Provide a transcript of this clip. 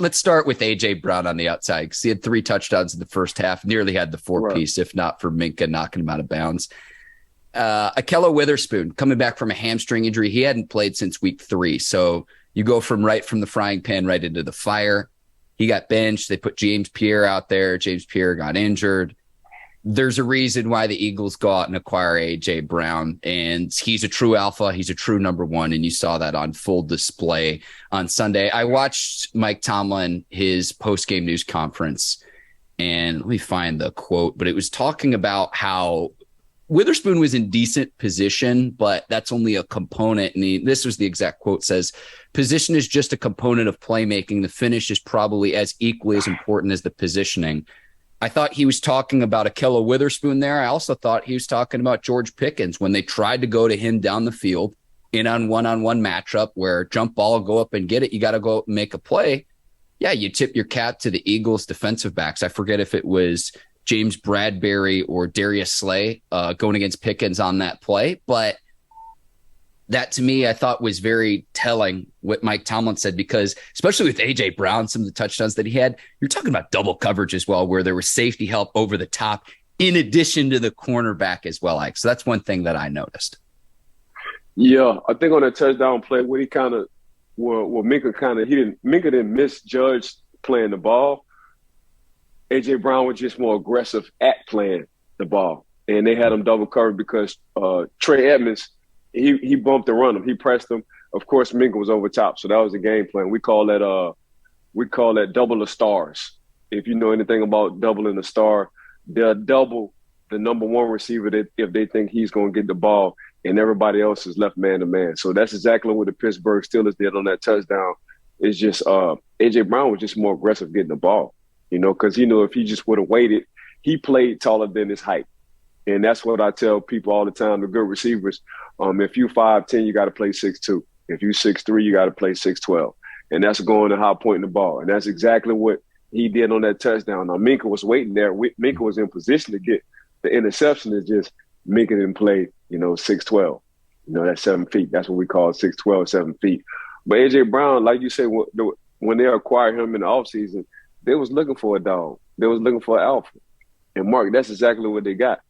let's start with A.J. Brown on the outside because he had 3 touchdowns in the first half, nearly had the 4-piece, if not for Minka knocking him out of bounds. Akhello Witherspoon coming back from a hamstring injury. He hadn't played since week 3. So you go from the frying pan right into the fire. He got benched. They put James Pierre out there. James Pierre got injured. There's a reason why the Eagles go out and acquire A.J. Brown, and he's a true alpha. He's a true number one, and you saw that on full display on Sunday. I watched Mike Tomlin, his post-game news conference, and let me find the quote, but it was talking about how Witherspoon was in decent position, but that's only a component. And this was the exact quote, says, position is just a component of playmaking. The finish is probably as equally as important as the positioning. I thought he was talking about Akhello Witherspoon there. I also thought he was talking about George Pickens when they tried to go to him down the field in on one-on-one matchup where jump ball, go up and get it. You got to go up and make a play. Yeah, you tip your cap to the Eagles defensive backs. I forget if it was James Bradbury or Darius Slay going against Pickens on that play. But that to me, I thought was very telling what Mike Tomlin said, because especially with A.J. Brown, some of the touchdowns that he had, you're talking about double coverage as well, where there was safety help over the top in addition to the cornerback as well, Ike. So that's one thing that I noticed. Yeah, I think on that touchdown play where he kind of, Minka didn't misjudge playing the ball. A.J. Brown was just more aggressive at playing the ball. And they had him double covered because Trey Edmonds, he bumped and run him. He pressed him. Of course, Minka was over top. So that was the game plan. We call that double the stars. If you know anything about doubling the star, they'll double the number one receiver if they think he's going to get the ball and everybody else is left man to man. So that's exactly what the Pittsburgh Steelers did on that touchdown. It's just A.J. Brown was just more aggressive getting the ball, because he knew if he just would have waited, he played taller than his height. And that's what I tell people all the time, the good receivers. If you 5'10", you got to play 6'2". If you 6'3", you got to play 6'12". And that's going to high pointing the ball. And that's exactly what he did on that touchdown. Now, Minka was waiting there. Minka was in position to get the interception. It's just Minka didn't play, 6'12". That's 7 feet. That's what we call 6'12", 7 feet. But A.J. Brown, like you said, when they acquired him in the offseason, they was looking for a dog. They was looking for an alpha. And, Mark, that's exactly what they got.